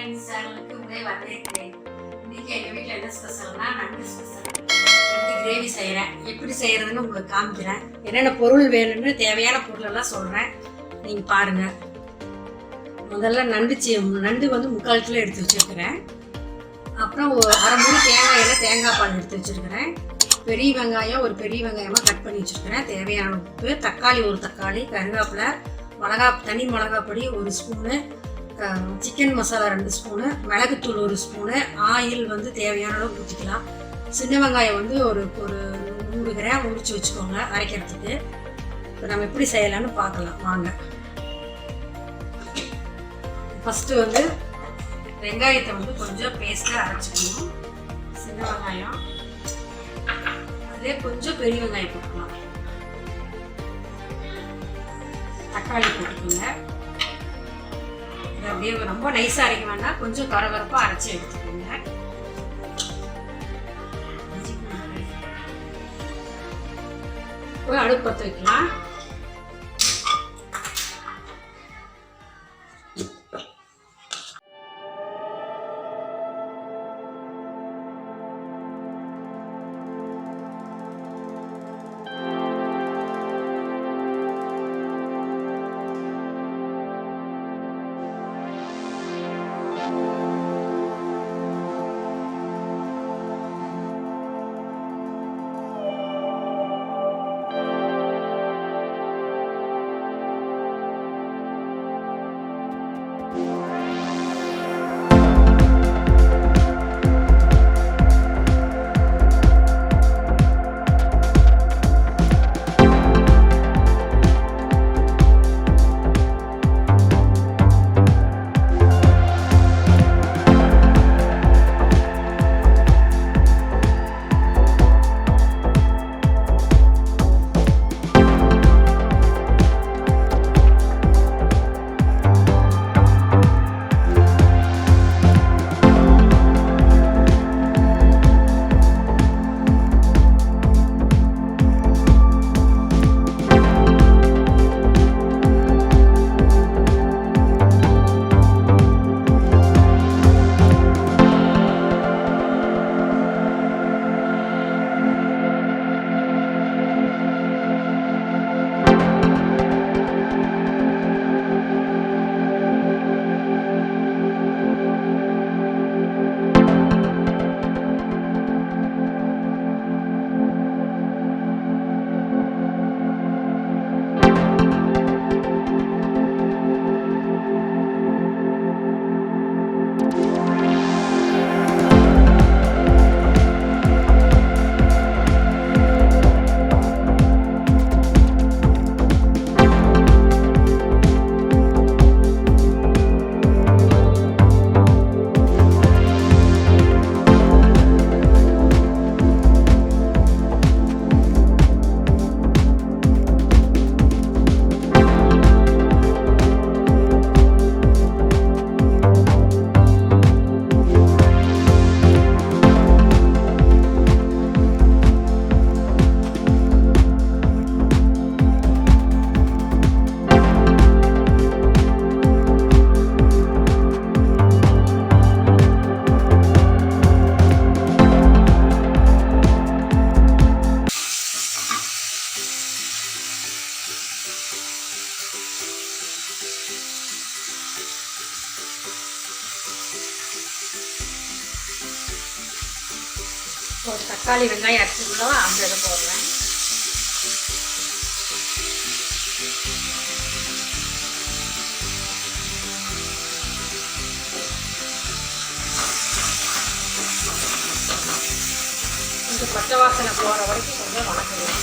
pyarlines சேனலுக்கு உங்களை வரவேற்கிறேன். இன்னைக்கு எங்கள் வீட்டில் என்ன ஸ்பெஷல்னா நண்டு ஸ்பெஷல். நண்டு கிரேவி செய்கிறேன். எப்படி செய்கிறதுன்னு உங்களுக்கு காமிக்கிறேன். என்னென்ன பொருள் வேணும்னு தேவையான பொருளெல்லாம் சொல்கிறேன், நீங்கள் பாருங்கள். முதல்ல நண்டு வந்து 3/4 கிலோ எடுத்து வச்சுருக்கிறேன். அப்புறம் அரை மூணு தேங்காய் பால் எடுத்து வச்சுருக்கிறேன். பெரிய வெங்காயம் ஒரு பெரிய வெங்காயமாக கட் பண்ணி வச்சுருக்கிறேன். தேவையான உப்பு, தக்காளி ஒரு தக்காளி, கருவேப்பிலை, தனி மிளகாப்பொடி 1 ஸ்பூனு, சிக்கன் மசாலா 2 ஸ்பூனு, மிளகுத்தூள் 1 ஸ்பூனு, ஆயில் வந்து தேவையான அளவு ஊற்றிக்கலாம். சின்ன வெங்காயம் வந்து ஒரு 100 கிராம் உரிச்சு வச்சுக்கோங்க அரைக்கிறதுக்கு. இப்போ நம்ம எப்படி செய்யலான்னு பார்க்கலாம் வாங்க. ஃபஸ்ட்டு வந்து வெங்காயத்தை வந்து கொஞ்சம் பேஸ்ட்டாக அரைச்சிக்கணும். சின்ன வெங்காயம் அதிலே கொஞ்சம் பெரிய வெங்காயம் போட்டுக்கலாம். தக்காளி போட்டுக்கோங்க. அப்படியே ரொம்ப நைஸாக அரைக்க வேண்டாம், கொஞ்சம் கரகரப்பாக அரைச்சி எடுத்துக்கோங்க. போய் அடுப்பு பற்ற வைக்கலாம். ஒரு தக்காளி வெங்காயம் அரைச்சிக்கலாம், அந்த இதை போடுறேன். கொஞ்சம் பச்சை வாசனை போகிற வரைக்கும் கொஞ்சம் வணக்கலாம்.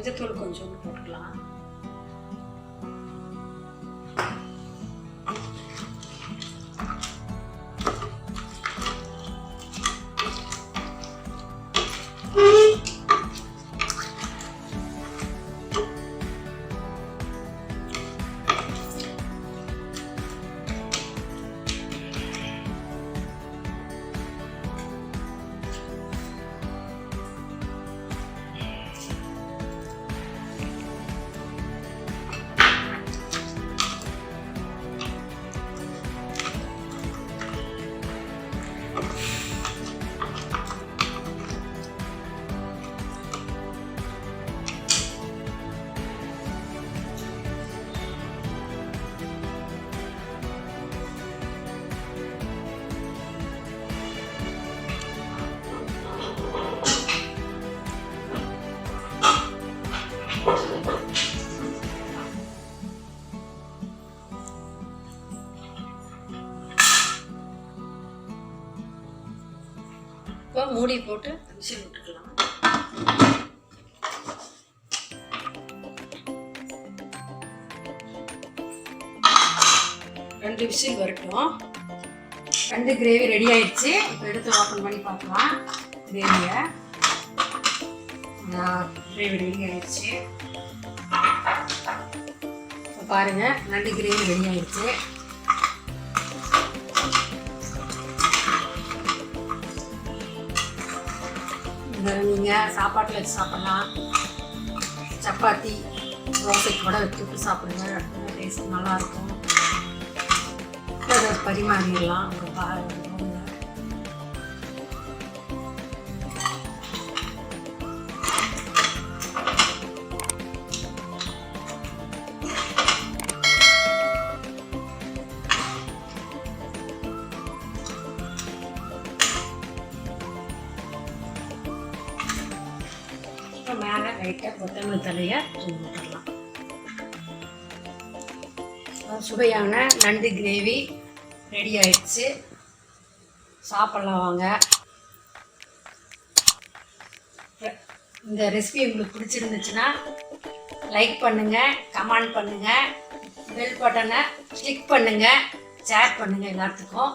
மஞ்சத்தூள் கொஞ்சம் போட்டுக்கலாம். இப்போ மூடி போட்டு விசில் விட்டுக்கலாம். ரெண்டு விசில் வரட்டும். ரெண்டு கிரேவி ரெடி ஆயிடுச்சு. இப்போ எடுத்து ஓப்பன் பண்ணி பார்க்கலாம். கிரேவி ரெடி ஆயிடுச்சு. இப்போ பாருங்க, ரெண்டு கிரேவி ரெடி ஆயிடுச்சு. நீங்கள் சாப்பாட்டில் வச்சு சாப்பிட்லாம், சப்பாத்தி தோசைக்கு கூட வச்சுட்டு சாப்பிடுங்க. டேஸ்ட் நல்லாயிருக்கும். அதை பரிமாறிடலாம். ஒரு மேலே லைட்டாக கொத்தமல்லி தலையை தூவிடலாம். சுவையான நண்டு கிரேவி ரெடி ஆயிடுச்சு. சாப்பிட்லாம் வாங்க. இந்த ரெசிபி உங்களுக்கு பிடிச்சிருந்துச்சுன்னா லைக் பண்ணுங்கள், கமெண்ட் பண்ணுங்கள், பெல் பட்டனை கிளிக் பண்ணுங்கள், ஷேர் பண்ணுங்கள் எல்லாத்துக்கும்.